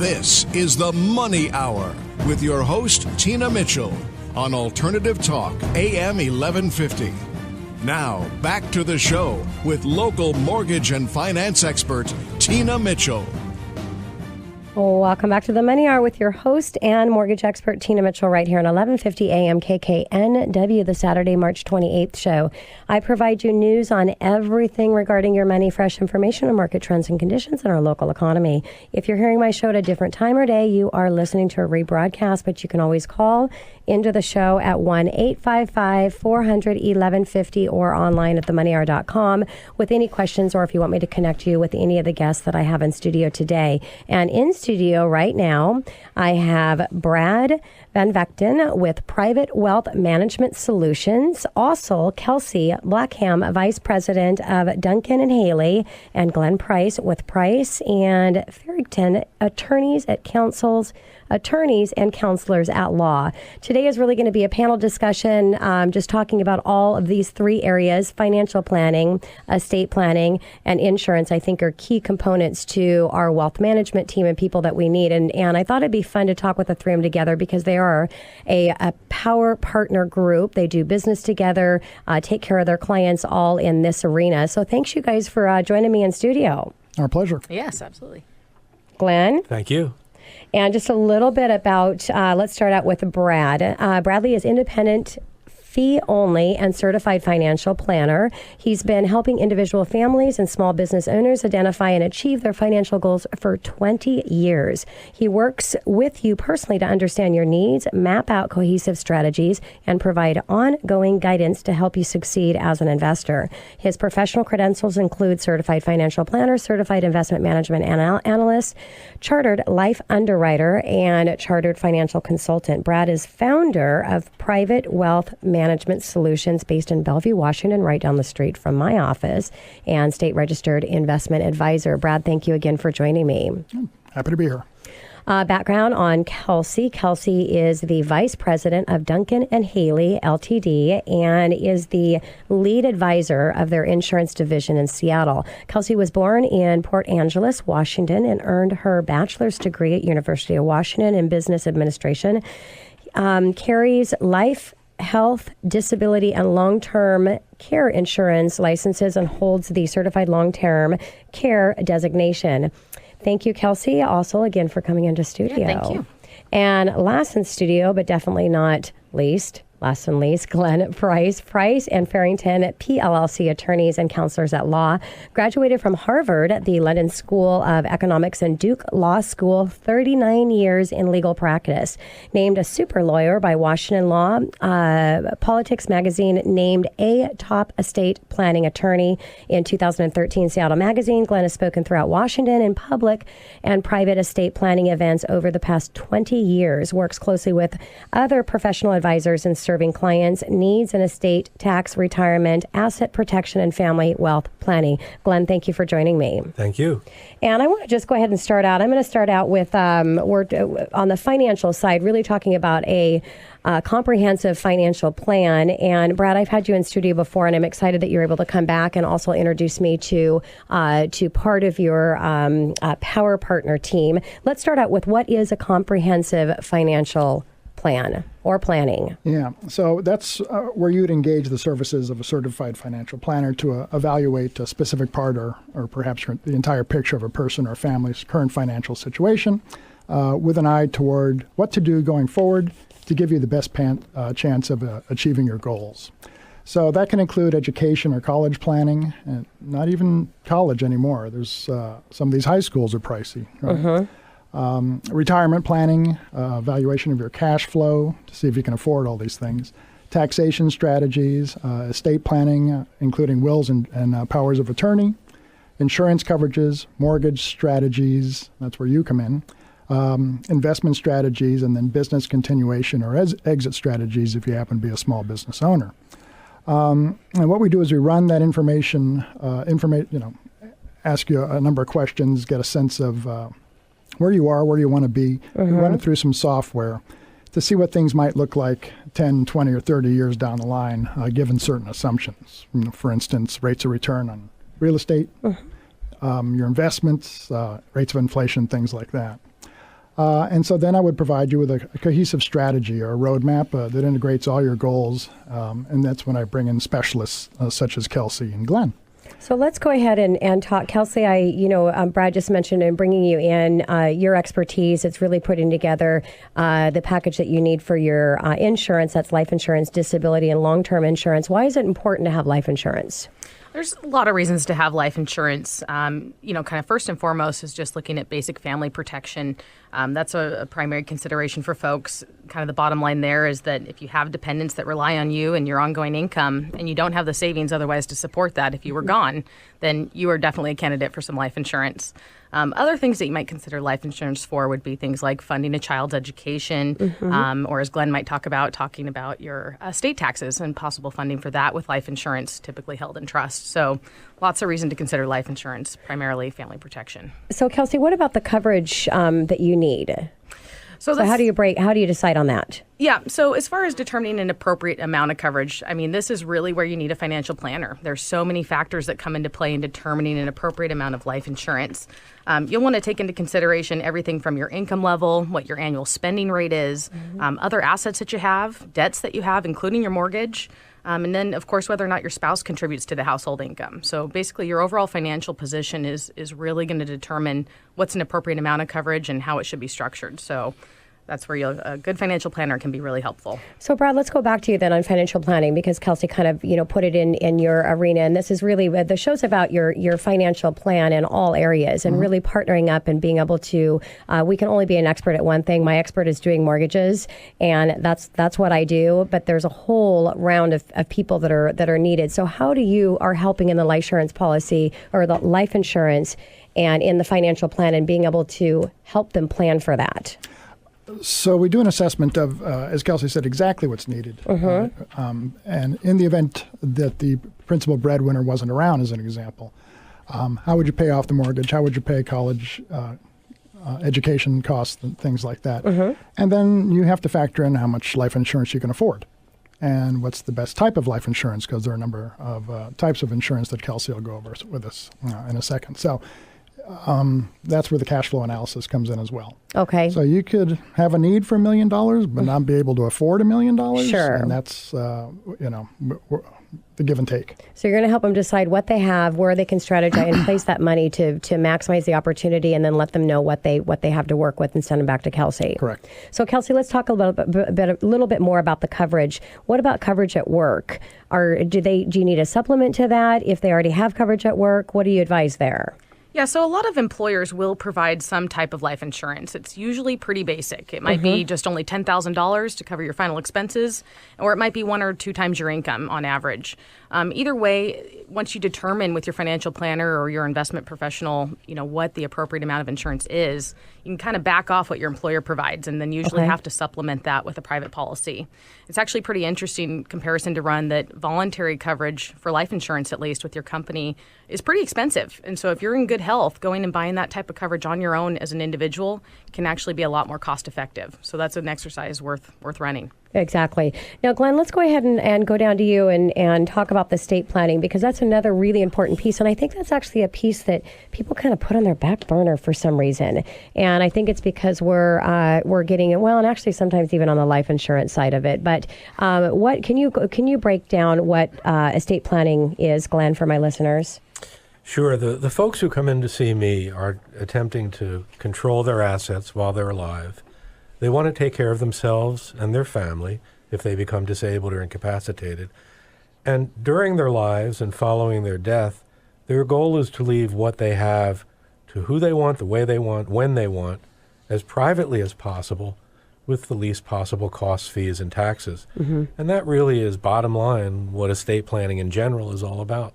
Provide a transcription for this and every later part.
This is the Money Hour with your host, Tina Mitchell, on Alternative Talk, AM 1150. Now, back to the show with local mortgage and finance expert, Tina Mitchell. Welcome back to the Money Hour with your host and mortgage expert, Tina Mitchell, right here on 1150 AM KKNW, the Saturday, March 28th show. I provide you news on everything regarding your money, fresh information on market trends and conditions in our local economy. If you're hearing my show at a different time or day, you are listening to a rebroadcast, but you can always call into the show at 1-855-400-1150 or online at themoneyhour.com with any questions, or if you want me to connect you with any of the guests that I have in studio today. And in studio right now, I have Brad VanVechten with Private Wealth Management Solutions, also Kelsey Blackham, Vice President of Duncan and Haley, and Glenn Price with Price and Farrington, attorneys and counselors at law. Today is really going to be a panel discussion, just talking about all of these three areas: financial planning, estate planning, and insurance. I think are key components to our wealth management team and people that we need. And I thought it'd be fun to talk with the three of them together because they are a power partner group. They do business together, take care of their clients all in this arena. So thanks you guys for joining me in studio. Our pleasure. Yes, absolutely. Glenn? Thank you. And just a little bit about, let's start out with Brad. Bradley is independent, fee-only, and certified financial planner. He's been helping individual families and small business owners identify and achieve their financial goals for 20 years. He works with you personally to understand your needs, map out cohesive strategies, and provide ongoing guidance to help you succeed as an investor. His professional credentials include certified financial planner, certified investment management analyst, chartered life underwriter, and chartered financial consultant. Brad is founder of Private Wealth Management Solutions based in Bellevue, Washington, right down the street from my office, and state registered investment advisor. Brad, thank you again for joining me. Happy to be here. Background on Kelsey. Kelsey is the Vice President of Duncan and Haley, LTD, and is the lead advisor of their insurance division in Seattle. Kelsey was born in Port Angeles, Washington, and earned her bachelor's degree at University of Washington in business administration. Carries life, health, disability, and long-term care insurance licenses and holds the certified long-term care designation. Thank you, Kelsey, also again for coming into studio. Yeah, thank you. And last in studio, but definitely not least, Glenn Price. Price and Farrington, PLLC attorneys and counselors at law. Graduated from Harvard, the London School of Economics, and Duke Law School, 39 years in legal practice. Named a super lawyer by Washington Law. Politics Magazine named a top estate planning attorney in 2013 Seattle Magazine. Glenn has spoken throughout Washington in public and private estate planning events over the past 20 years. Works closely with other professional advisors in serving clients' needs in estate, tax, retirement, asset protection, and family wealth planning. Glenn, thank you for joining me. Thank you. And I want to just go ahead and start out. I'm going to start out with, we're on the financial side, really talking about a comprehensive financial plan. And Brad, I've had you in studio before, and I'm excited that you're able to come back and also introduce me to part of your power partner team. Let's start out with, what is a comprehensive financial plan or planning? Yeah, so that's where you'd engage the services of a certified financial planner to evaluate a specific part or perhaps the entire picture of a person or family's current financial situation with an eye toward what to do going forward to give you the best chance of achieving your goals. So that can include education or college planning, and not even college anymore. There's some of these high schools are pricey, right? Mm-hmm. Retirement planning, evaluation of your cash flow to see if you can afford all these things, taxation strategies, estate planning, including wills and powers of attorney, insurance coverages, mortgage strategies, that's where you come in, investment strategies, and then business continuation or exit strategies if you happen to be a small business owner. And what we do is we run that information, ask you a number of questions, get a sense of where you are, where you want to be, run it through some software to see what things might look like 10, 20, or 30 years down the line, given certain assumptions. For instance, rates of return on real estate, your investments, rates of inflation, things like that. And so then I would provide you with a cohesive strategy or a roadmap that integrates all your goals. And that's when I bring in specialists such as Kelsey and Glenn. So let's go ahead and talk. Kelsey, Brad just mentioned in bringing you in your expertise. It's really putting together the package that you need for your insurance. That's life insurance, disability, and long-term insurance. Why is it important to have life insurance? There's a lot of reasons to have life insurance. Kind of first and foremost is just looking at basic family protection. That's a primary consideration for folks. Kind of the bottom line there is that if you have dependents that rely on you and your ongoing income and you don't have the savings otherwise to support that if you were gone, then you are definitely a candidate for some life insurance. Other things that you might consider life insurance for would be things like funding a child's education, or as Glenn might talking about your estate taxes and possible funding for that with life insurance typically held in trust. So lots of reason to consider life insurance, primarily family protection. So Kelsey, what about the coverage that you need? So how do you decide on that? Yeah, so as far as determining an appropriate amount of coverage, this is really where you need a financial planner. There's so many factors that come into play in determining an appropriate amount of life insurance. You'll want to take into consideration everything from your income level, what your annual spending rate is, other assets that you have, debts that you have, including your mortgage, and then, of course, whether or not your spouse contributes to the household income. So basically, your overall financial position is really going to determine what's an appropriate amount of coverage and how it should be structured. So that's where a good financial planner can be really helpful. So, Brad, let's go back to you then on financial planning, because Kelsey kind of, put it in your arena. And this is really, the show's about your financial plan in all areas and really partnering up and being able to, we can only be an expert at one thing. My expert is doing mortgages, and that's what I do. But there's a whole round of people that are needed. So how do you are helping in the life insurance policy or the life insurance and in the financial plan and being able to help them plan for that? So we do an assessment of, as Kelsey said, exactly what's needed. And in the event that the principal breadwinner wasn't around, as an example, how would you pay off the mortgage? How would you pay college education costs and things like that? And then you have to factor in how much life insurance you can afford and what's the best type of life insurance, because there are a number of types of insurance that Kelsey will go over with us in a second. So that's where the cash flow analysis comes in as well. Okay. So you could have a need for $1 million, but not be able to afford $1 million. Sure. And that's, the give and take. So you're going to help them decide what they have, where they can strategize and place that money to maximize the opportunity, and then let them know what they have to work with and send them back to Kelsey. Correct. So Kelsey, let's talk a little bit more about the coverage. What about coverage at work? Do you need a supplement to that if they already have coverage at work? What do you advise there? Yeah, so a lot of employers will provide some type of life insurance. It's usually pretty basic. It might be just only $10,000 to cover your final expenses, or it might be 1 or 2 times your income on average. Either way, once you determine with your financial planner or your investment professional, what the appropriate amount of insurance is, you can kind of back off what your employer provides and then usually have to supplement that with a private policy. It's actually pretty interesting comparison to run that voluntary coverage for life insurance, at least with your company, is pretty expensive. And so if you're in good health, going and buying that type of coverage on your own as an individual can actually be a lot more cost effective. So that's an exercise worth running. Exactly. Now, Glenn, let's go ahead and go down to you and talk about the estate planning, because that's another really important piece. And I think that's actually a piece that people kind of put on their back burner for some reason. And I think it's because we're getting it well, and actually sometimes even on the life insurance side of it. But what can you break down what estate planning is, Glenn, for my listeners? Sure. The folks who come in to see me are attempting to control their assets while they're alive. They want to take care of themselves and their family if they become disabled or incapacitated. And during their lives and following their death, their goal is to leave what they have to who they want, the way they want, when they want, as privately as possible, with the least possible costs, fees, and taxes. And that really is, bottom line, what estate planning in general is all about.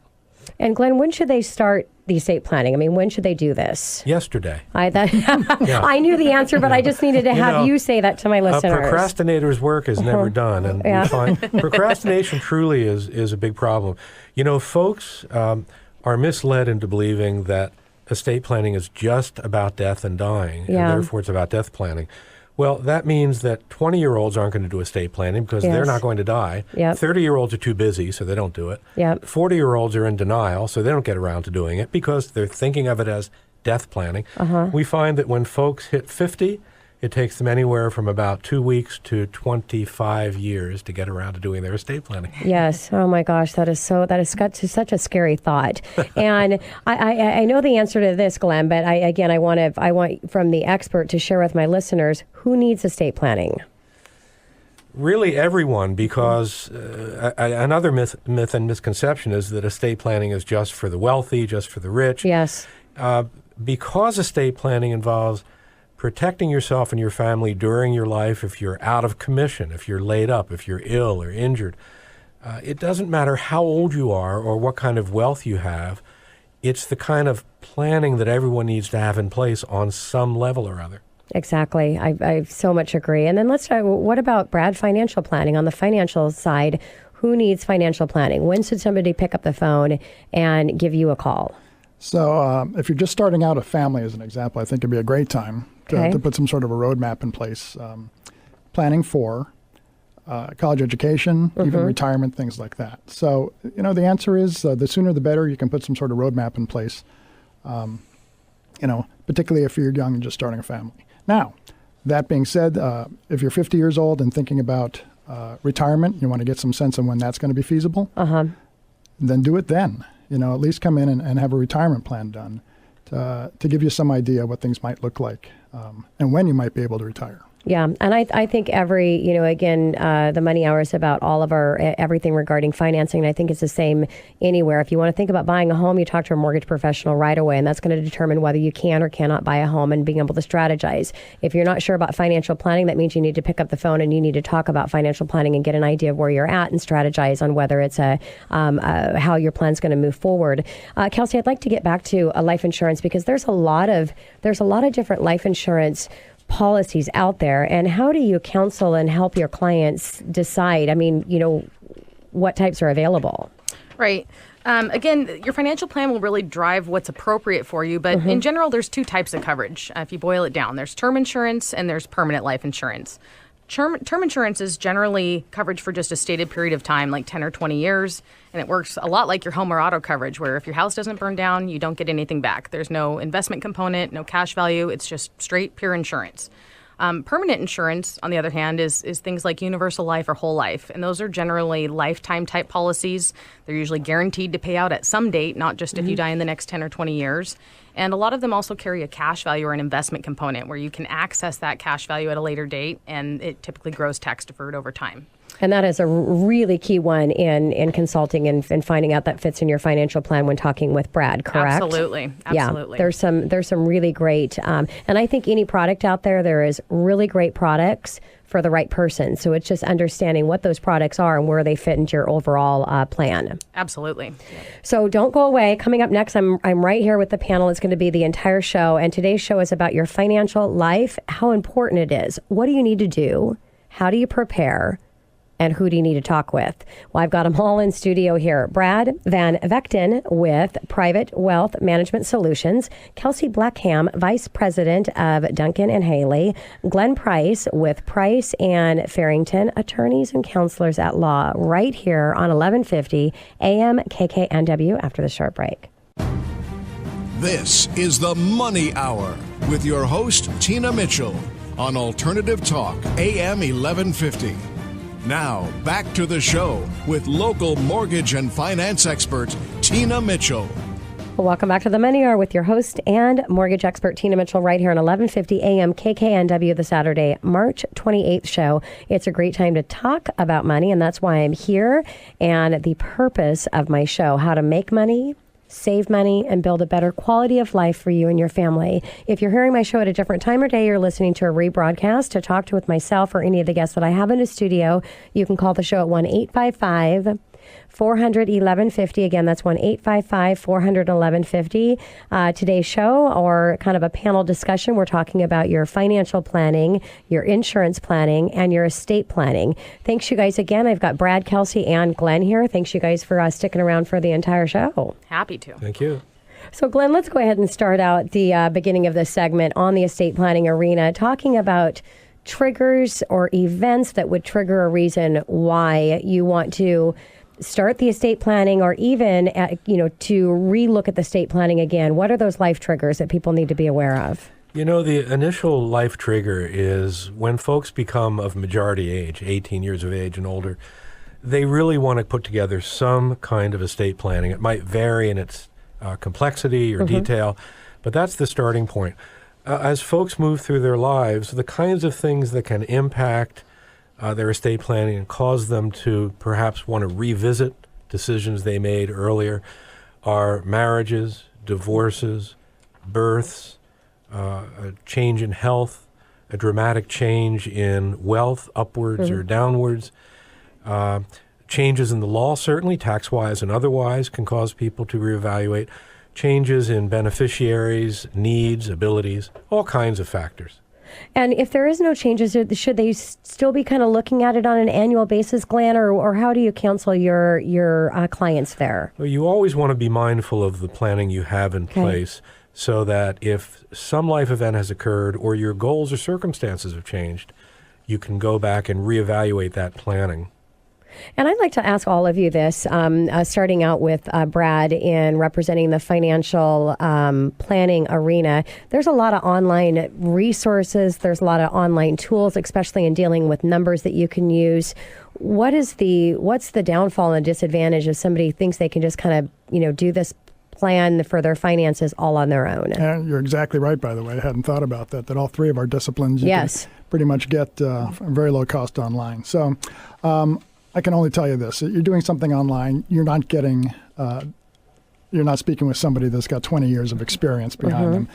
And Glenn, when should they start the estate planning? I mean, when should they do this? Yesterday. I knew the answer, but I just needed to have you say that to my listeners. A procrastinator's work is never done, and we find procrastination truly is a big problem. Folks are misled into believing that estate planning is just about death and dying, and therefore it's about death planning. Well, that means that 20-year-olds aren't going to do estate planning because they're not going to die. 30-year-olds are too busy, so they don't do it. 40-year-olds are in denial, so they don't get around to doing it because they're thinking of it as death planning. We find that when folks hit 50 it takes them anywhere from about 2 weeks to 25 years to get around to doing their estate planning. Yes. Oh my gosh, that is such a scary thought. And I know the answer to this, Glenn, but I want from the expert to share with my listeners, who needs estate planning? Really everyone, because another myth and misconception is that estate planning is just for the wealthy, just for the rich. Yes. Because estate planning involves protecting yourself and your family during your life if you're out of commission, if you're laid up, if you're ill or injured. It doesn't matter how old you are or what kind of wealth you have. It's the kind of planning that everyone needs to have in place on some level or other. Exactly. I so much agree. And then let's try, what about, Brad, financial planning? On the financial side, who needs financial planning? When should somebody pick up the phone and give you a call? So if you're just starting out a family, as an example, I think it'd be a great time to put some sort of a roadmap in place. Planning for college education, even retirement, things like that. So, the answer is the sooner the better. You can put some sort of roadmap in place, particularly if you're young and just starting a family. Now, that being said, if you're 50 years old and thinking about retirement, you want to get some sense of when that's going to be feasible, then do it then. At least come in and have a retirement plan done to give you some idea what things might look like and when you might be able to retire. Yeah, and I think every, the Money Hour is about all of everything regarding financing. And I think it's the same anywhere. If you want to think about buying a home, you talk to a mortgage professional right away, and that's going to determine whether you can or cannot buy a home and being able to strategize. If you're not sure about financial planning, that means you need to pick up the phone and you need to talk about financial planning and get an idea of where you're at and strategize on whether it's how your plan's going to move forward. Kelsey, I'd like to get back to life insurance because there's a lot of different life insurance policies out there, and how do you counsel and help your clients decide? What types are available? Right. Again, your financial plan will really drive what's appropriate for you, but in general, there's two types of coverage. If you boil it down, there's term insurance and there's permanent life insurance. Term insurance is generally coverage for just a stated period of time, like 10 or 20 years, and it works a lot like your home or auto coverage, where if your house doesn't burn down, you don't get anything back. There's no investment component, no cash value. It's just straight, pure insurance. Permanent insurance, on the other hand, is things like universal life or whole life, and those are generally lifetime type policies. They're usually guaranteed to pay out at some date, not just if you die in the next 10 or 20 years. And a lot of them also carry a cash value or an investment component where you can access that cash value at a later date, and it typically grows tax deferred over time. And that is a really key one in consulting and finding out that fits in your financial plan when talking with Brad, correct? Absolutely. Yeah, there's some really great, and I think any product out there is really great products for the right person. So it's just understanding what those products are and where they fit into your overall plan. Absolutely. So don't go away. Coming up next, I'm right here with the panel. It's going to be the entire show. And today's show is about your financial life, how important it is. What do you need to do? How do you prepare? And who do you need to talk with? Well, I've got them all in studio here. Brad VanVechten with Private Wealth Management Solutions, Kelsey Blackham, Vice President of Duncan & Haley, Glenn Price with Price and Farrington, attorneys and counselors at law, right here on 1150 AM KKNW after the short break. This is the Money Hour with your host, Tina Mitchell, on Alternative Talk, AM 1150. Now, back to the show with local mortgage and finance expert, Tina Mitchell. Welcome back to the Money Hour with your host and mortgage expert, Tina Mitchell, right here on 1150 AM KKNW, the Saturday, March 28th show. It's a great time to talk about money, and that's why I'm here. And the purpose of my show, how to make money, save money, and build a better quality of life for you and your family. If you're hearing my show at a different time or day, you're listening to a rebroadcast, to talk to with myself or any of the guests that I have in the studio, you can call the show at 1-855 400-1150. Again, that's 1-855-400-1150. Today's show, or kind of a panel discussion, we're talking about your financial planning, your insurance planning, and your estate planning. Thanks, you guys, again. I've got Brad, Kelsey, and Glenn here. Thanks, you guys, for sticking around for the entire show. Happy to. Thank you. So, Glenn, let's go ahead and start out the beginning of this segment on the estate planning arena, talking about triggers or events that would trigger a reason why you want to start the estate planning, or even, to relook at the estate planning again. What are those life triggers that people need to be aware of? You know, the initial life trigger is when folks become of majority age, 18 years of age and older, they really want to put together some kind of estate planning. It might vary in its complexity or detail, but that's the starting point. As folks move through their lives, the kinds of things that can impact their estate planning and cause them to perhaps want to revisit decisions they made earlier are marriages, divorces, births, a change in health, a dramatic change in wealth, upwards or downwards. Changes in the law, certainly, tax-wise and otherwise, can cause people to reevaluate. Changes in beneficiaries, needs, abilities, all kinds of factors. And if there is no changes, should they still be kind of looking at it on an annual basis, Glenn, or how do you counsel your clients there? Well, you always want to be mindful of the planning you have in place so that if some life event has occurred or your goals or circumstances have changed, you can go back and reevaluate that planning. And I'd like to ask all of you this, starting out with Brad in representing the financial planning arena. There's a lot of online resources. There's a lot of online tools, especially in dealing with numbers that you can use. What's the downfall and disadvantage if somebody thinks they can just kind of, do this plan for their finances all on their own? Yeah, you're exactly right, by the way. I hadn't thought about that all three of our disciplines you can pretty much get very low cost online. So I can only tell you this. You're doing something online, you're not getting, you're not speaking with somebody that's got 20 years of experience behind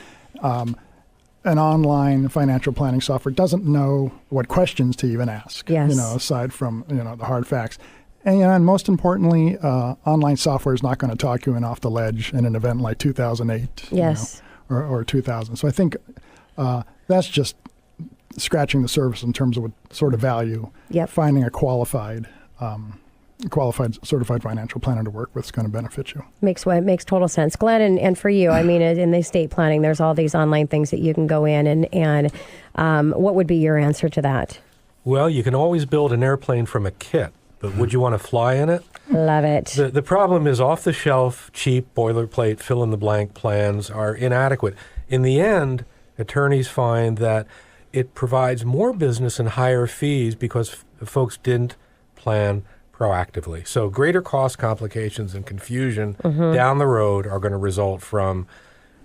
them. An online financial planning software doesn't know what questions to even ask, aside from, the hard facts. And most importantly, online software is not going to talk you in off the ledge in an event like 2008 or 2000. So I think that's just scratching the surface in terms of what sort of value finding a qualified certified financial planner to work with is going to benefit you. Makes total sense. Glenn, and for you, I mean, in the estate planning, there's all these online things that you can go in and what would be your answer to that? Well, you can always build an airplane from a kit, but would you want to fly in it? Love it. The problem is off-the-shelf, cheap, boilerplate, fill-in-the-blank plans are inadequate. In the end, attorneys find that it provides more business and higher fees because folks didn't plan proactively. So greater cost complications and confusion down the road are going to result from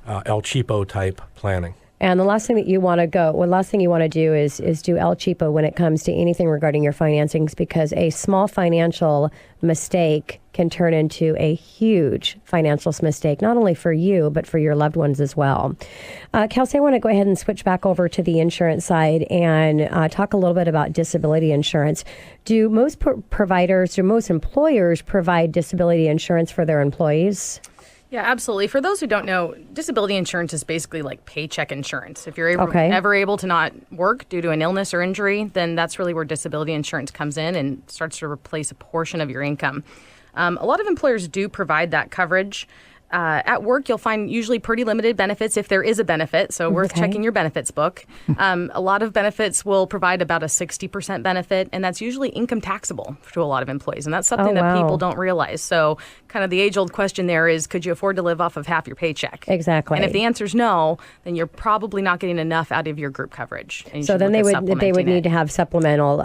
El Cheapo type planning. And the last thing you want to do is do El Cheapo when it comes to anything regarding your financings, because a small financial mistake can turn into a huge financial mistake, not only for you, but for your loved ones as well. Kelsey, I want to go ahead and switch back over to the insurance side and talk a little bit about disability insurance. Do most most employers provide disability insurance for their employees? Yeah, absolutely. For those who don't know, disability insurance is basically like paycheck insurance. If you're ever able to not work due to an illness or injury, then that's really where disability insurance comes in and starts to replace a portion of your income. A lot of employers do provide that coverage. At work, you'll find usually pretty limited benefits if there is a benefit, so worth checking your benefits book. A lot of benefits will provide about a 60% benefit, and that's usually income taxable to a lot of employees, and that's something that people don't realize. So kind of the age-old question there is, could you afford to live off of half your paycheck? Exactly. And if the answer is no, then you're probably not getting enough out of your group coverage. So then they would need to have supplemental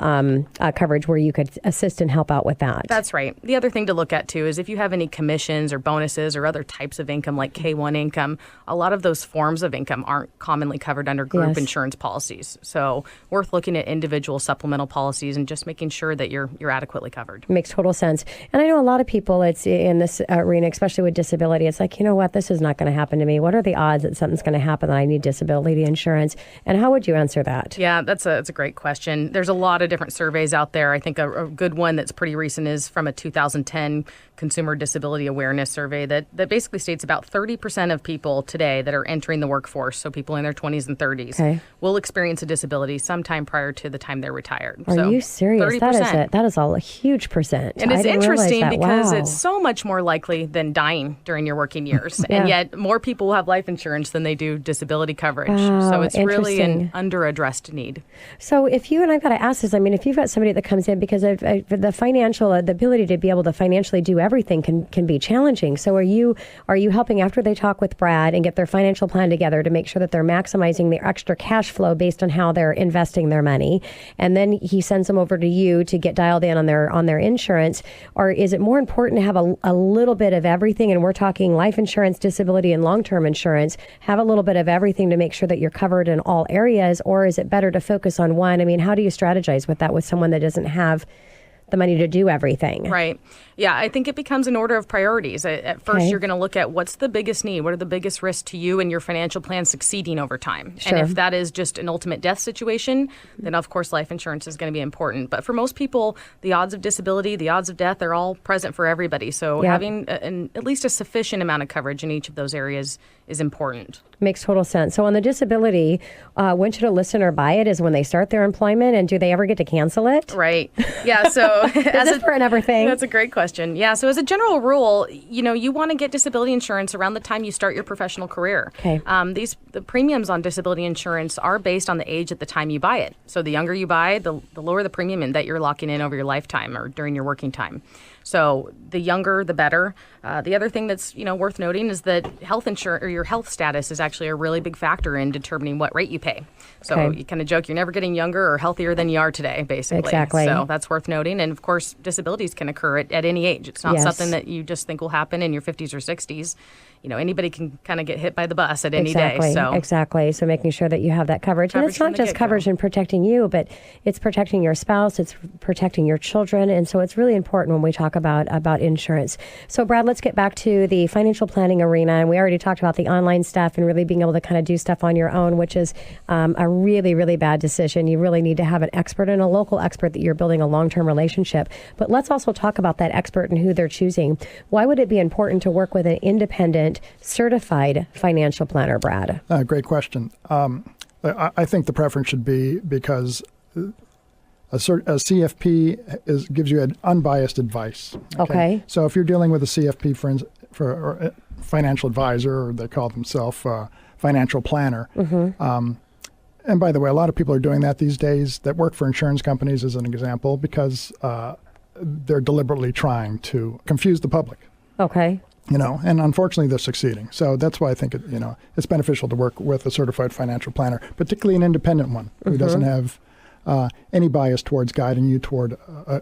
coverage where you could assist and help out with that. That's right. The other thing to look at, too, is if you have any commissions or bonuses or other types of income like K-1 income, a lot of those forms of income aren't commonly covered under group insurance policies. So worth looking at individual supplemental policies and just making sure that you're adequately covered. Makes total sense. And I know a lot of people, it's in this arena, especially with disability, it's like, you know what, this is not going to happen to me. What are the odds that something's going to happen that I need disability insurance? And how would you answer that? Yeah, that's a great question. There's a lot of different surveys out there. I think a good one that's pretty recent is from a 2010 Consumer Disability Awareness Survey that basically states about 30% of people today that are entering the workforce, so people in their 20s and 30s, will experience a disability sometime prior to the time they're retired. Are you serious? 30%. That is a huge percent. And it's interesting because it's so much more likely than dying during your working years. And yet more people will have life insurance than they do disability coverage. So it's really an under-addressed need. So if you, and I've got to ask this, I mean, if you've got somebody that comes in because of the ability to be able to financially do everything can be challenging. So are you Are you helping after they talk with Brad and get their financial plan together to make sure that they're maximizing their extra cash flow based on how they're investing their money? And then he sends them over to you to get dialed in on their insurance. Or is it more important to have a little bit of everything? And we're talking life insurance, disability, and long-term insurance. Have a little bit of everything to make sure that you're covered in all areas, or is it better to focus on one? I mean, how do you strategize with that with someone that doesn't have the money to do everything? Right. Yeah, I think it becomes an order of priorities. At first, you're going to look at what's the biggest need, what are the biggest risks to you and your financial plan succeeding over time. Sure. And if that is just an ultimate death situation, then of course life insurance is going to be important. But for most people, the odds of disability, the odds of death are all present for everybody. So having at least a sufficient amount of coverage in each of those areas is important. Makes total sense. So on the disability, when should a listener buy it? Is when they start their employment, and do they ever get to cancel it? Right. Yeah. So is this for everything? That's a great question. Yeah. So as a general rule, you want to get disability insurance around the time you start your professional career. Okay. The premiums on disability insurance are based on the age at the time you buy it. So the younger you buy, the lower the premium that you're locking in over your lifetime or during your working time. So the younger, the better. The other thing that's worth noting is that health insurance or your health status is actually a really big factor in determining what rate you pay. So you kind of joke you're never getting younger or healthier than you are today, basically. Exactly. So that's worth noting. And of course, disabilities can occur at any age. It's not something that you just think will happen in your 50s or 60s. Anybody can kind of get hit by the bus at any day. Exactly. So making sure that you have that coverage. And it's not just coverage in protecting you, but it's protecting your spouse, it's protecting your children. And so it's really important when we talk about insurance. So Brad, let's get back to the financial planning arena. And we already talked about the online stuff and really being able to kind of do stuff on your own, which is a really, really bad decision. You really need to have an expert and a local expert that you're building a long-term relationship. But let's also talk about that expert and who they're choosing. Why would it be important to work with an independent certified financial planner, Brad? Great question. I think the preference should be because a CFP gives you an unbiased advice. Okay. So if you're dealing with a CFP or a financial advisor, or they call themselves financial planner, and by the way, a lot of people are doing that these days that work for insurance companies, as an example, because they're deliberately trying to confuse the public. Okay. And unfortunately they're succeeding. So that's why I think it's beneficial to work with a certified financial planner, particularly an independent one who doesn't have any bias towards guiding you toward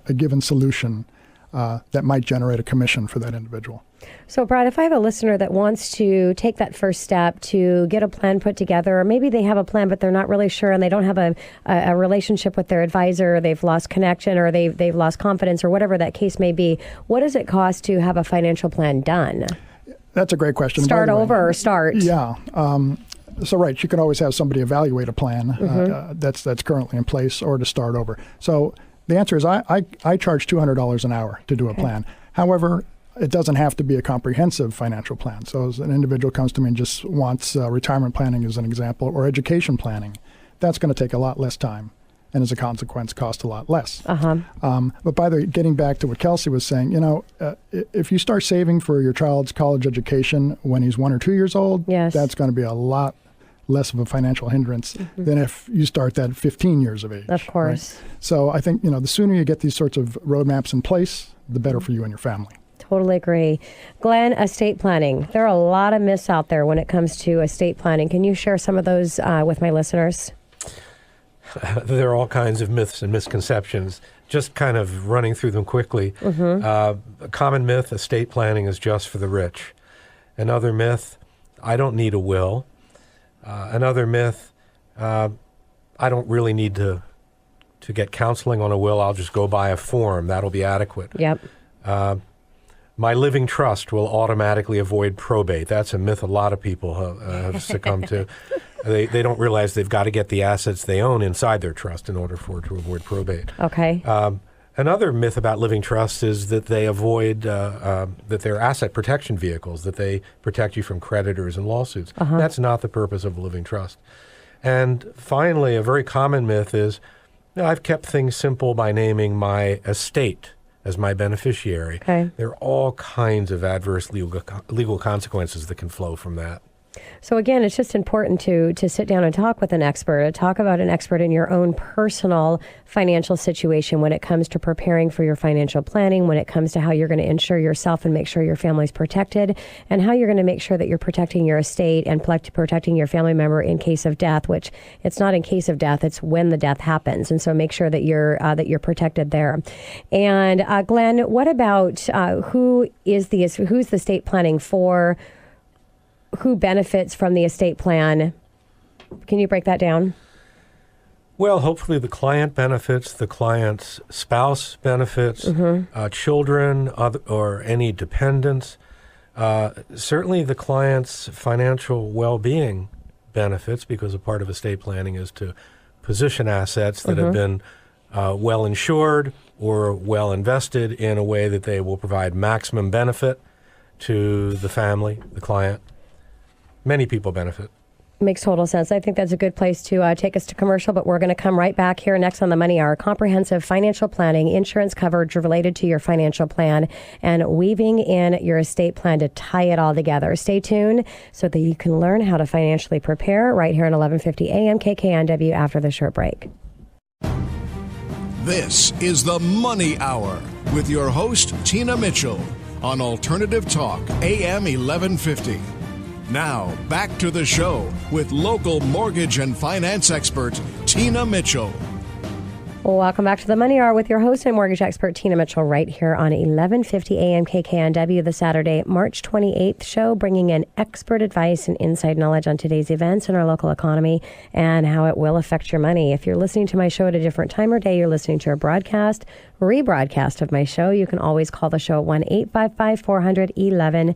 a given solution that might generate a commission for that individual. So, Brad, if I have a listener that wants to take that first step to get a plan put together, or maybe they have a plan but they're not really sure and they don't have a relationship with their advisor, or they've lost connection, or they've lost confidence, or whatever that case may be, what does it cost to have a financial plan done? That's a great question. Start over or start? Yeah. So, right, you can always have somebody evaluate a plan that's currently in place, or to start over. So the answer is I charge $200 an hour to do a plan. However, it doesn't have to be a comprehensive financial plan. So as an individual comes to me and just wants retirement planning as an example, or education planning, that's going to take a lot less time, and as a consequence cost a lot less. But by the way, getting back to what Kelsey was saying, if you start saving for your child's college education when he's 1 or 2 years old, that's going to be a lot less of a financial hindrance than if you start that at 15 years of age. Of course. Right? So I think, the sooner you get these sorts of roadmaps in place, the better for you and your family. Totally agree. Glenn, estate planning. There are a lot of myths out there when it comes to estate planning. Can you share some of those with my listeners? There are all kinds of myths and misconceptions. Just kind of running through them quickly. A common myth, estate planning is just for the rich. Another myth, I don't need a will. Another myth, I don't really need to get counseling on a will. I'll just go buy a form. That'll be adequate. Yep. My living trust will automatically avoid probate. That's a myth a lot of people have succumbed to. They don't realize they've got to get the assets they own inside their trust in order for it to avoid probate. Okay. Another myth about living trusts is that they avoid, that they're asset protection vehicles, that they protect you from creditors and lawsuits. That's not the purpose of a living trust. And finally, a very common myth is, I've kept things simple by naming my estate as my beneficiary. Okay. There are all kinds of adverse legal consequences that can flow from that. So again, it's just important to sit down and talk with an expert, talk about an expert in your own personal financial situation when it comes to preparing for your financial planning, when it comes to how you're going to insure yourself and make sure your family's protected, and how you're going to make sure that you're protecting your estate and protecting your family member in case of death, which it's not in case of death, it's when the death happens. And so make sure that you're protected there. And Glenn, what about who's the estate planning for? Who benefits from the estate plan? Can you break that down? Well, hopefully the client benefits, the client's spouse benefits, children or any dependents. Certainly the client's financial well-being benefits, because a part of estate planning is to position assets that have been well insured or well invested in a way that they will provide maximum benefit to the family, the client. Many people benefit. Makes total sense. I think that's a good place to take us to commercial, but we're going to come right back here next on the Money Hour. Comprehensive financial planning, insurance coverage related to your financial plan, and weaving in your estate plan to tie it all together. Stay tuned so that you can learn how to financially prepare right here at 1150 AM KKNW after the short break. This is the Money Hour with your host, Tina Mitchell, on Alternative Talk, AM 1150. Now, back to the show with local mortgage and finance expert, Tina Mitchell. Welcome back to the Money Hour with your host and mortgage expert, Tina Mitchell, right here on 1150 AM KKNW, the Saturday, March 28th show, bringing in expert advice and inside knowledge on today's events in our local economy and how it will affect your money. If you're listening to my show at a different time or day, you're listening to a rebroadcast of my show, you can always call the show at 1-855-400-1150.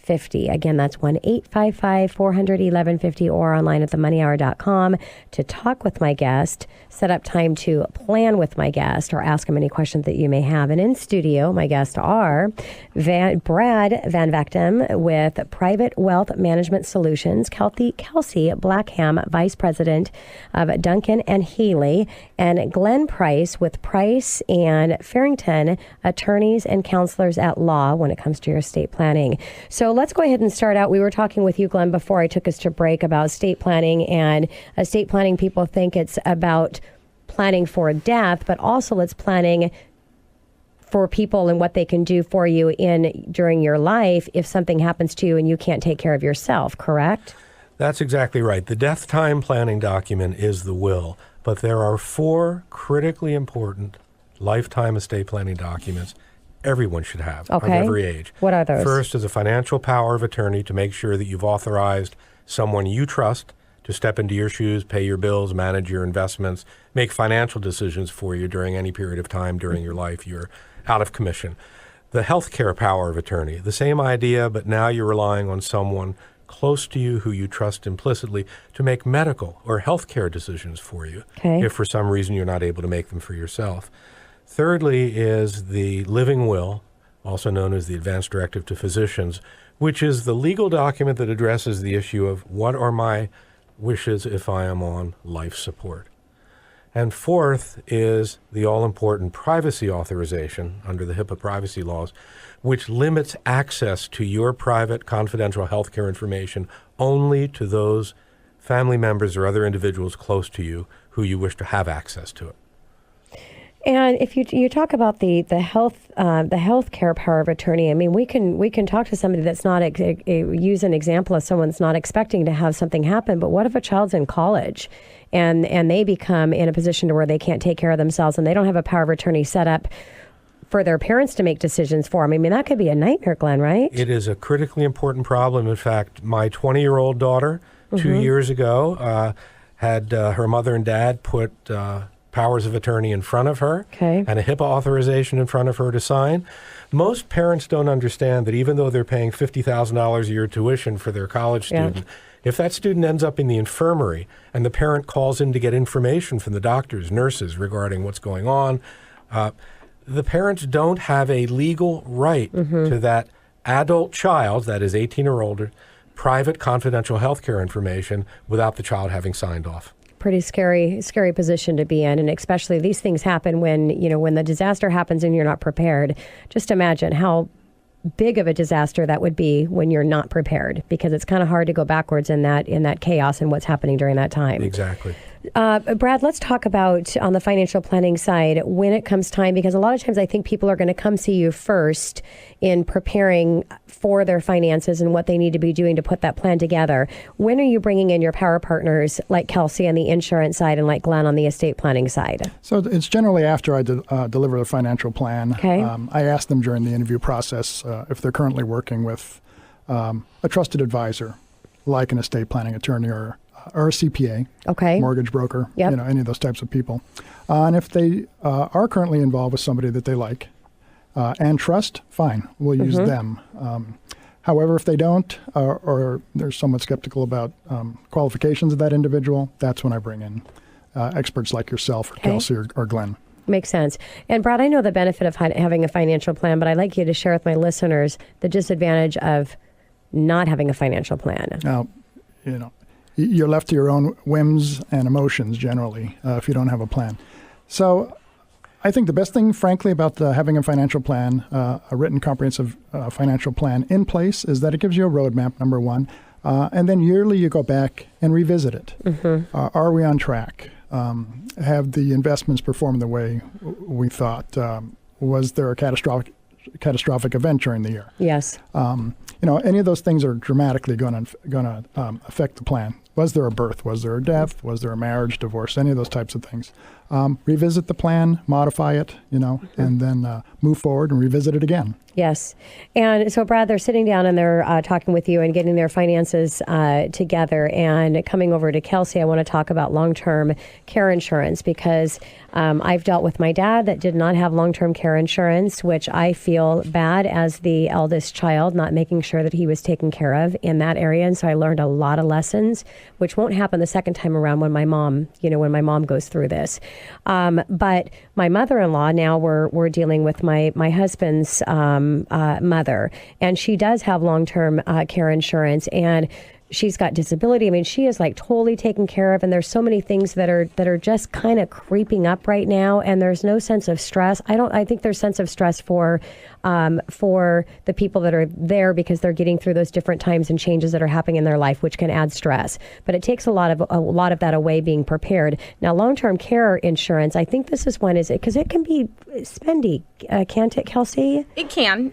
Again, that's 1-855-400-1150 or online at themoneyhour.com to talk with my guest, set up time to plan with my guest, or ask him any questions that you may have. And in studio, my guests are Brad VanVechten with Private Wealth Management Solutions, Kelsey Blackham, Vice President of Duncan and Healy, and Glenn Price with Price and Farrington, attorneys and counselors at law when it comes to your estate planning. So let's go ahead and start out. We were talking with you, Glenn, before I took us to break about estate planning. And estate planning, people think it's about planning for death, but also it's planning for people and what they can do for you during your life if something happens to you and you can't take care of yourself, correct? That's exactly right. The death time planning document is the will, but there are 4 critically important lifetime estate planning documents everyone should have of every age. What are those? First is a financial power of attorney to make sure that you've authorized someone you trust to step into your shoes, pay your bills, manage your investments, make financial decisions for you during any period of time during your life you're out of commission. The healthcare power of attorney, the same idea, but now you're relying on someone close to you who you trust implicitly to make medical or healthcare decisions for you if for some reason you're not able to make them for yourself. Thirdly is the living will, also known as the advance directive to physicians, which is the legal document that addresses the issue of what are my wishes if I am on life support. And fourth is the all-important privacy authorization under the HIPAA privacy laws, which limits access to your private confidential healthcare information only to those family members or other individuals close to you who you wish to have access to it. And if you talk about the health care power of attorney, I mean, we can talk to somebody that's not use an example of someone that's not expecting to have something happen. But what if a child's in college and they become in a position to where they can't take care of themselves and they don't have a power of attorney set up for their parents to make decisions for them? I mean, that could be a nightmare, Glenn, right? It is a critically important problem. In fact, my 20-year-old daughter 2 years ago had her mother and dad put powers of attorney in front of her and a HIPAA authorization in front of her to sign. Most parents don't understand that even though they're paying $50,000 a year tuition for their college student, if that student ends up in the infirmary and the parent calls in to get information from the doctors, nurses regarding what's going on, the parents don't have a legal right to that adult child, that is 18 or older, private confidential health care information without the child having signed off. Pretty scary position to be in, and especially these things happen when the disaster happens and you're not prepared. Just imagine how big of a disaster that would be when you're not prepared, because it's kind of hard to go backwards in that chaos and what's happening during that time. Exactly. Brad, let's talk about on the financial planning side when it comes time, because a lot of times I think people are going to come see you first in preparing for their finances and what they need to be doing to put that plan together. When are you bringing in your power partners like Kelsey on the insurance side and like Glenn on the estate planning side? So it's generally after I deliver the financial plan. Okay. I ask them during the interview process if they're currently working with a trusted advisor, like an estate planning attorney or a CPA, Okay. mortgage broker, Yep. any of those types of people. And if they are currently involved with somebody that they like and trust, fine, we'll use them. However, if they don't, or they're somewhat skeptical about qualifications of that individual, that's when I bring in experts like yourself or Kelsey or Glenn. Makes sense. And Brad, I know the benefit of having a financial plan, but I'd like you to share with my listeners the disadvantage of not having a financial plan. Now, you're left to your own whims and emotions generally if you don't have a plan. So I think the best thing, frankly, about having a financial plan, a written comprehensive financial plan in place, is that it gives you a roadmap, number one. And then yearly you go back and revisit it. Are we on track? Have the investments performed the way we thought? Was there a catastrophic event during the year? Yes. Any of those things are dramatically going to affect the plan. Was there a birth? Was there a death? Was there a marriage, divorce? Any of those types of things. Revisit the plan, modify it, and then move forward and revisit it again. Yes. And so, Brad, they're sitting down and they're talking with you and getting their finances together. And coming over to Kelsey, I want to talk about long-term care insurance, because I've dealt with my dad that did not have long-term care insurance, which I feel bad as the eldest child, not making sure that he was taken care of in that area. And so I learned a lot of lessons, which won't happen the second time around when my mom goes through this. But my mother-in-law, now we're dealing with my husband's mother, and she does have long-term care insurance, and she's got disability. I mean, she is like totally taken care of, and there's so many things that are just kind of creeping up right now, and there's no sense of stress. I think there's sense of stress for the people that are there, because they're getting through those different times and changes that are happening in their life, which can add stress. But it takes a lot of that away being prepared. Now, long-term care insurance, I think this is one, because it can be spendy, can't it, Kelsey? It can.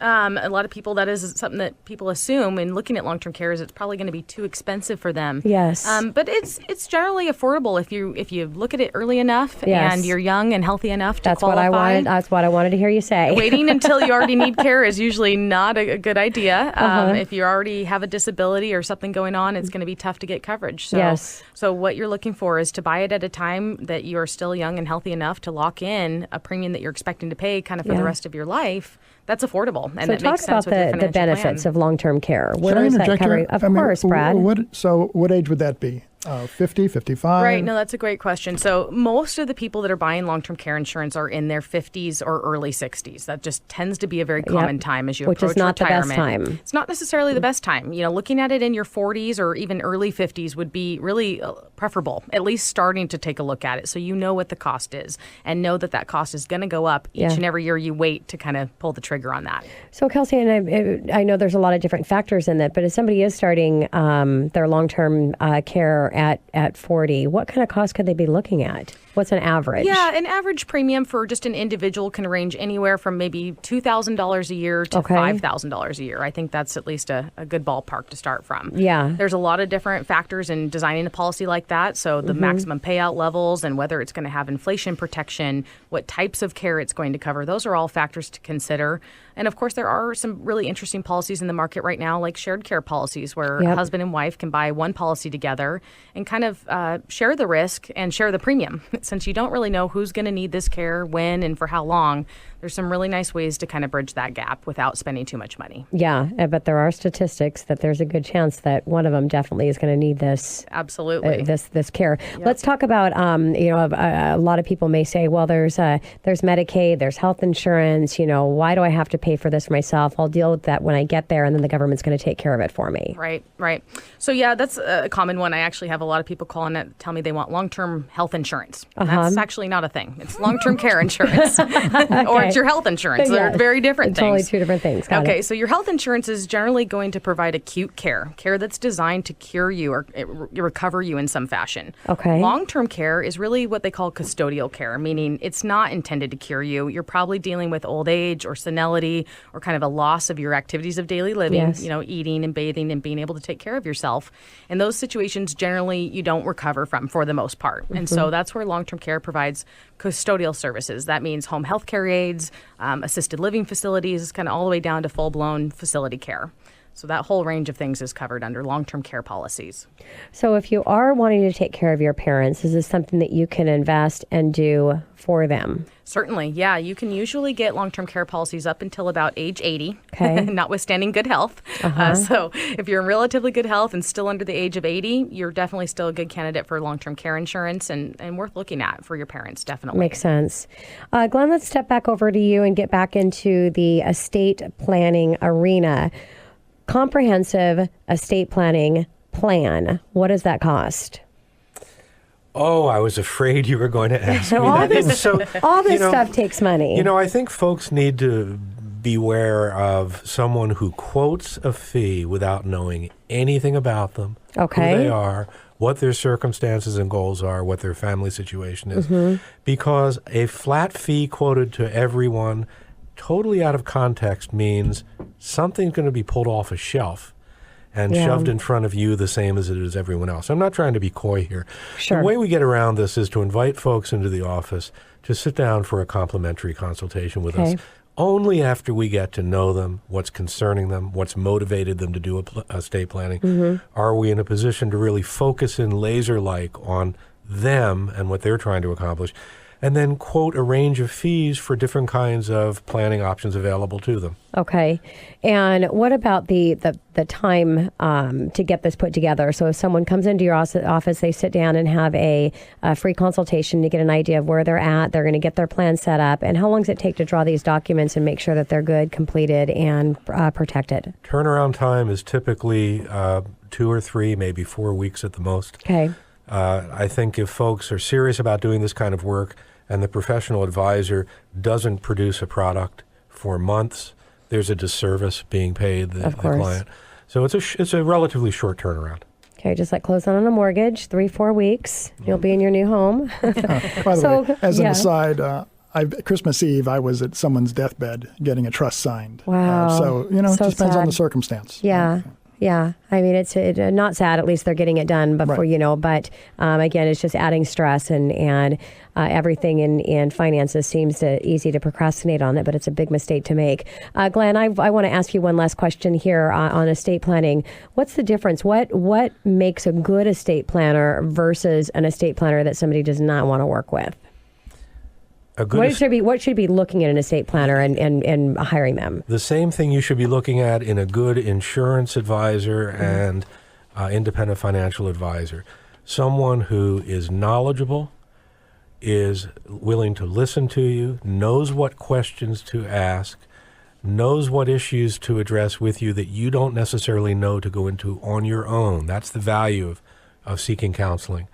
A lot of people, that is something that people assume in looking at long-term care, is it's probably going to be too expensive for them. Yes. But it's generally affordable if you look at it early enough. Yes. And you're young and healthy enough to That's qualify. That's what I wanted to hear you say. Waiting until you already need care is usually not a good idea. If you already have a disability or something going on, it's going to be tough to get coverage. So, Yes. So what you're looking for is to buy it at a time that you are still young and healthy enough to lock in a premium that you're expecting to pay kind of for the rest of your life. That's affordable. And So it talk makes sense about with your the financial benefits plan. of long-term care. Where Can I is that interject covering? here? Of course, Brad. What age would that be? 50, 55? Right. No, that's a great question. So most of the people that are buying long-term care insurance are in their 50s or early 60s. That just tends to be a very common time as you Which approach is not retirement. the best time. It's not necessarily the best time. Looking at it in your 40s or even early 50s would be really preferable, at least starting to take a look at it so you know what the cost is and know that cost is going to go up each and every year you wait to kind of pull the trigger on that. So, Kelsey, and I know there's a lot of different factors in that, but if somebody is starting their long-term care at 40, what kind of cost could they be looking at? What's an average? Yeah, an average premium for just an individual can range anywhere from maybe $2,000 a year to $5,000 a year. I think that's at least a good ballpark to start from. Yeah. There's a lot of different factors in designing a policy like that. So the maximum payout levels and whether it's going to have inflation protection, what types of care it's going to cover, those are all factors to consider. And of course, there are some really interesting policies in the market right now, like shared care policies, where a husband and wife can buy one policy together and kind of share the risk and share the premium. Since you don't really know who's going to need this care, when, and for how long, there's some really nice ways to kind of bridge that gap without spending too much money. Yeah, but there are statistics that there's a good chance that one of them definitely is going to need this. Absolutely. This care. Yep. Let's talk about, a lot of people may say, well, there's Medicaid, there's health insurance, why do I have to pay for this for myself? I'll deal with that when I get there, and then the government's going to take care of it for me. Right. So, yeah, that's a common one. I actually have a lot of people calling it, tell me they want long-term health insurance. That's actually not a thing. It's long-term care insurance, or it's your health insurance. Yes. They're very different Totally things. two different things. Got Okay, it. so your health insurance is generally going to provide acute care that's designed to cure you or recover you in some fashion. Okay. Long-term care is really what they call custodial care, meaning it's not intended to cure you. You're probably dealing with old age or senility or kind of a loss of your activities of daily living, Yes. eating and bathing and being able to take care of yourself. In those situations, generally, you don't recover from for the most part. And so that's where long-term care provides custodial services. That means home health care aides, assisted living facilities, kind of all the way down to full-blown facility care. So that whole range of things is covered under long-term care policies. So if you are wanting to take care of your parents, is this something that you can invest and do for them? Certainly, yeah. You can usually get long-term care policies up until about age 80, Okay. notwithstanding good health. So if you're in relatively good health and still under the age of 80, you're definitely still a good candidate for long-term care insurance and worth looking at for your parents, definitely. Makes sense. Glenn, let's step back over to you and get back into the estate planning arena. Comprehensive estate planning plan. What does that cost? Oh, I was afraid you were going to ask me all that. this, all this stuff takes money. I think folks need to beware of someone who quotes a fee without knowing anything about them, Okay. who they are, what their circumstances and goals are, what their family situation is. Because a flat fee quoted to everyone, totally out of context, means something's going to be pulled off a shelf and shoved in front of you the same as it is everyone else. I'm not trying to be coy here. Sure. The way we get around this is to invite folks into the office to sit down for a complimentary consultation with us. Only after we get to know them, what's concerning them, what's motivated them to do estate planning, are we in a position to really focus in laser-like on them and what they're trying to accomplish, and then quote a range of fees for different kinds of planning options available to them. Okay. And what about the time to get this put together? So if someone comes into your office, they sit down and have a free consultation to get an idea of where they're at. They're going to get their plan set up. And how long does it take to draw these documents and make sure that they're good, completed, and protected? Turnaround time is typically 2 or 3, maybe 4 weeks at the most. Okay. I think if folks are serious about doing this kind of work and the professional advisor doesn't produce a product for months, there's a disservice being paid the client. So it's a relatively short turnaround. Okay, just like closing on a mortgage, 3-4 weeks, you'll be in your new home. By the way, as an aside, Christmas Eve, I was at someone's deathbed getting a trust signed. Wow. So, it just depends on the circumstance. Yeah. Yeah, I mean, it's not sad. At least they're getting it done before, but again, it's just adding stress and everything in finances seems easy to procrastinate on it, but it's a big mistake to make. Glenn, I want to ask you one last question here on estate planning. What's the difference? What makes a good estate planner versus an estate planner that somebody does not want to work with? What should be looking at an estate planner and hiring them? The same thing you should be looking at in a good insurance advisor and independent financial advisor. Someone who is knowledgeable, is willing to listen to you, knows what questions to ask, knows what issues to address with you that you don't necessarily know to go into on your own. That's the value of seeking counseling.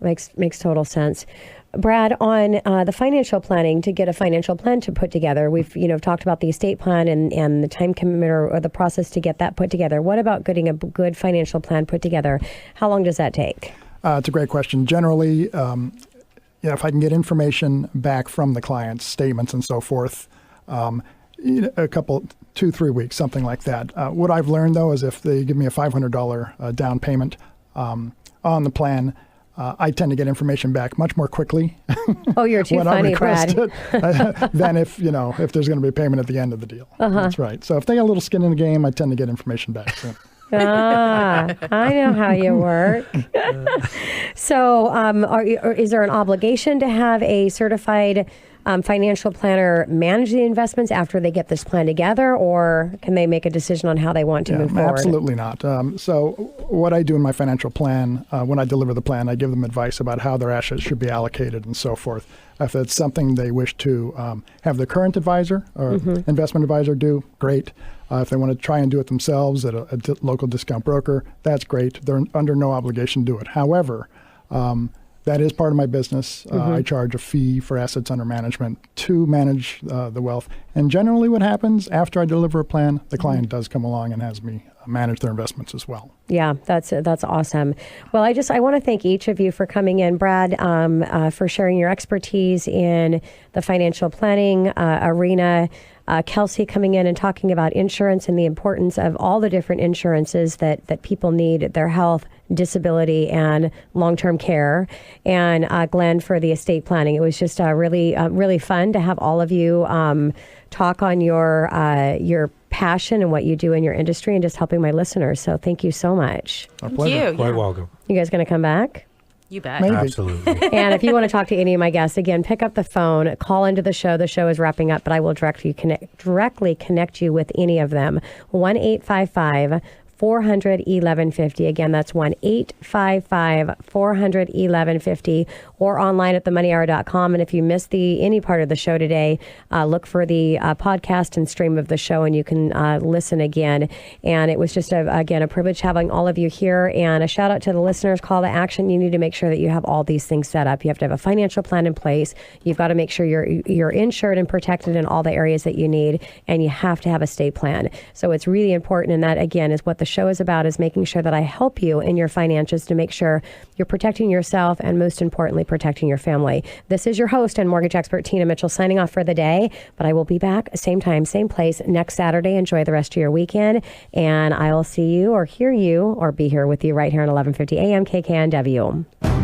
Makes total sense. Brad, on the financial planning, to get a financial plan to put together, we've talked about the estate plan and the time commitment or the process to get that put together. What about getting a good financial plan put together? How long does that take? It's a great question. Generally, if I can get information back from the clients, statements and so forth, a couple, 2-3 weeks, something like that. What I've learned, though, is if they give me a $500 down payment on the plan, I tend to get information back much more quickly. Oh, you're too funny, Brad. Than if there's going to be a payment at the end of the deal. That's right. So if they got a little skin in the game, I tend to get information back soon. I know how you work. So is there an obligation to have a certified financial planner manage the investments after they get this plan together, or can they make a decision on how they want to move forward? Absolutely not. So what I do in my financial plan, when I deliver the plan, I give them advice about how their assets should be allocated and so forth. If it's something they wish to have the current advisor or investment advisor do, great. If they want to try and do it themselves at a local discount broker, that's great. They're under no obligation to do it. However, that is part of my business. I charge a fee for assets under management to manage the wealth. And generally what happens after I deliver a plan, the client does come along and has me manage their investments as well. Yeah, that's awesome. Well, I want to thank each of you for coming in. Brad, for sharing your expertise in the financial planning arena. Kelsey coming in and talking about insurance and the importance of all the different insurances that people need, their health, disability, and long-term care. And Glenn for the estate planning. It was just really fun to have all of you talk on your passion and what you do in your industry and just helping my listeners. So thank you so much. Our pleasure. Thank you. Quite welcome. You guys going to come back? You bet. Maybe. Absolutely. And if you want to talk to any of my guests, again, pick up the phone, call into the show. The show is wrapping up, but I will directly connect you with any of them. 1-855-400-1150. Again, that's 1-855-400-1150 or online at themoneyhour.com. And if you missed any part of the show today, look for the podcast and stream of the show and you can listen again. And it was just, a privilege having all of you here. And a shout out to the listeners, call to action. You need to make sure that you have all these things set up. You have to have a financial plan in place. You've got to make sure you're insured and protected in all the areas that you need. And you have to have a estate plan. So it's really important. And that, again, is what the show is about, is making sure that I help you in your finances to make sure you're protecting yourself and, most importantly, protecting your family. This is your host and mortgage expert, Tina Mitchell, signing off for the day. But I will be back same time, same place next Saturday. Enjoy the rest of your weekend. And I will see you or hear you or be here with you right here on 1150 AM KKNW.